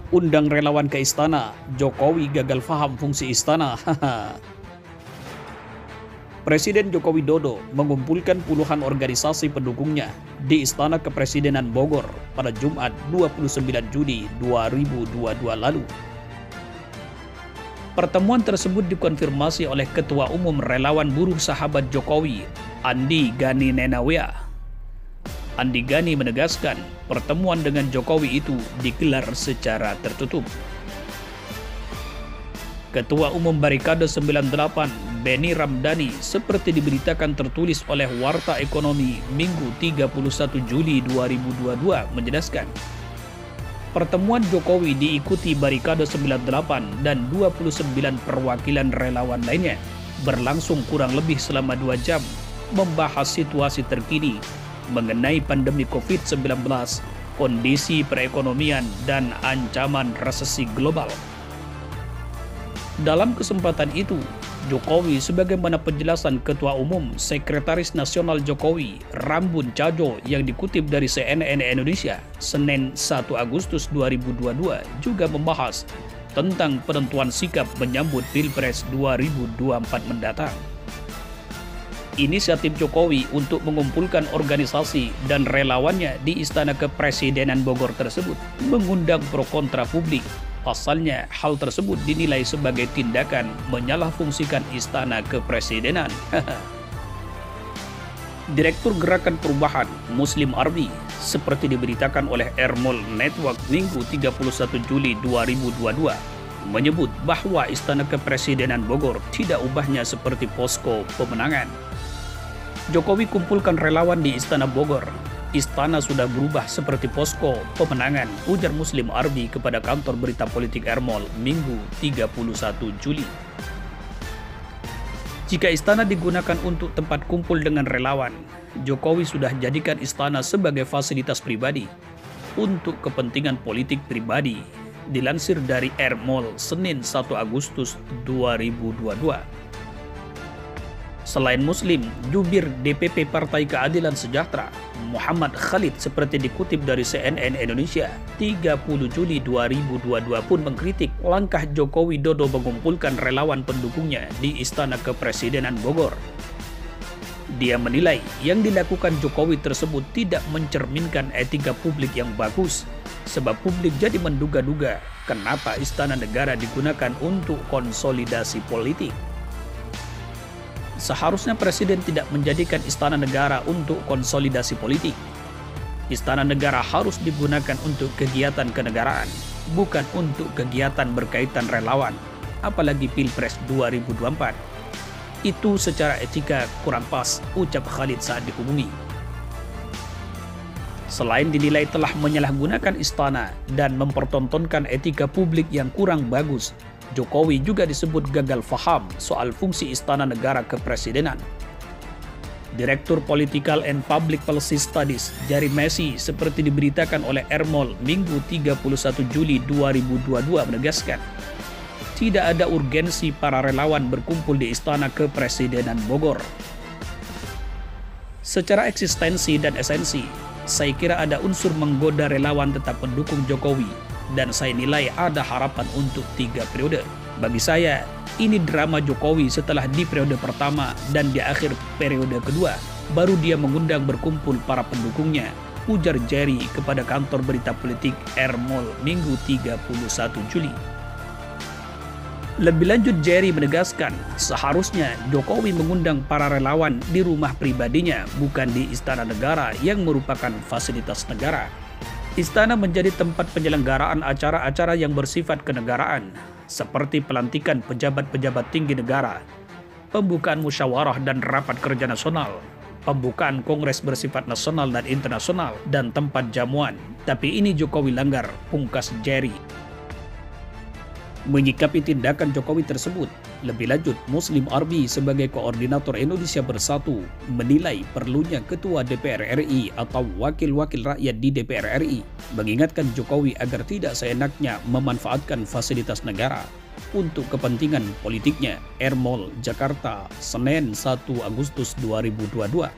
Undang relawan ke istana, Jokowi gagal paham fungsi istana. Presiden Joko Widodo mengumpulkan puluhan organisasi pendukungnya di Istana Kepresidenan Bogor pada Jumat 29 Juni 2022 lalu. Pertemuan tersebut dikonfirmasi oleh Ketua Umum Relawan Buruh Sahabat Jokowi, Andi Gani Nenawea. Andi Gani menegaskan pertemuan dengan Jokowi itu digelar secara tertutup. Ketua Umum Barikade 98, Benny Ramdhani, seperti diberitakan tertulis oleh Warta Ekonomi Minggu 31 Juli 2022 menjelaskan, pertemuan Jokowi diikuti Barikade 98 dan 29 perwakilan relawan lainnya, berlangsung kurang lebih selama 2 jam, membahas situasi terkini mengenai pandemi COVID-19, kondisi perekonomian, dan ancaman resesi global. Dalam kesempatan itu, Jokowi sebagaimana penjelasan Ketua Umum Sekretaris Nasional Jokowi, Rambun Cajo, yang dikutip dari CNN Indonesia, Senin 1 Agustus 2022 juga membahas tentang penentuan sikap menyambut Pilpres 2024 mendatang. Inisiatif Jokowi untuk mengumpulkan organisasi dan relawannya di Istana Kepresidenan Bogor tersebut mengundang pro kontra publik. Pasalnya, hal tersebut dinilai sebagai tindakan menyalahfungsikan Istana Kepresidenan. Direktur Gerakan Perubahan Muslim Army, seperti diberitakan oleh Ermol Network Minggu 31 Juli 2022, menyebut bahwa Istana Kepresidenan Bogor tidak ubahnya seperti posko pemenangan. Jokowi kumpulkan relawan di Istana Bogor. Istana sudah berubah seperti posko pemenangan, ujar Muslim Army kepada kantor berita politik Ermol Minggu 31 Juli. Jika istana digunakan untuk tempat kumpul dengan relawan, Jokowi sudah jadikan istana sebagai fasilitas pribadi untuk kepentingan politik pribadi, dilansir dari Ermol Senin 1 Agustus 2022. Selain Muslim, jubir DPP Partai Keadilan Sejahtera, Muhammad Khalid, seperti dikutip dari CNN Indonesia, 30 Juli 2022 pun mengkritik langkah Joko Widodo mengumpulkan relawan pendukungnya di Istana Kepresidenan Bogor. Dia menilai yang dilakukan Jokowi tersebut tidak mencerminkan etika publik yang bagus, sebab publik jadi menduga-duga kenapa Istana Negara digunakan untuk konsolidasi politik. Seharusnya Presiden tidak menjadikan Istana Negara untuk konsolidasi politik. Istana Negara harus digunakan untuk kegiatan kenegaraan, bukan untuk kegiatan berkaitan relawan, apalagi Pilpres 2024. Itu secara etika kurang pas, ucap Khalid saat dihubungi. Selain dinilai telah menyalahgunakan istana dan mempertontonkan etika publik yang kurang bagus, Jokowi juga disebut gagal paham soal fungsi Istana Negara Kepresidenan. Direktur Political and Public Policy Studies, Jari Messi, seperti diberitakan oleh Ermol Minggu 31 Juli 2022 menegaskan, tidak ada urgensi para relawan berkumpul di Istana Kepresidenan Bogor. Secara eksistensi dan esensi, saya kira ada unsur menggoda relawan tetap mendukung Jokowi, dan saya nilai ada harapan untuk 3 periode. Bagi saya, ini drama Jokowi setelah di periode pertama dan di akhir periode kedua, baru dia mengundang berkumpul para pendukungnya, ujar Jerry kepada kantor berita politik Ermol Minggu 31 Juli. Lebih lanjut, Jerry menegaskan seharusnya Jokowi mengundang para relawan di rumah pribadinya, bukan di Istana Negara yang merupakan fasilitas negara. Istana menjadi tempat penyelenggaraan acara-acara yang bersifat kenegaraan, seperti pelantikan pejabat-pejabat tinggi negara, pembukaan musyawarah dan rapat kerja nasional, pembukaan kongres bersifat nasional dan internasional, dan tempat jamuan. Tapi ini Jokowi langgar, pungkas Jerry. Menyikapi tindakan Jokowi tersebut, lebih lanjut, Muslim Army sebagai koordinator Indonesia Bersatu menilai perlunya Ketua DPR RI atau wakil-wakil rakyat di DPR RI mengingatkan Jokowi agar tidak seenaknya memanfaatkan fasilitas negara untuk kepentingan politiknya. Ermol, Jakarta, Senin 1 Agustus 2022.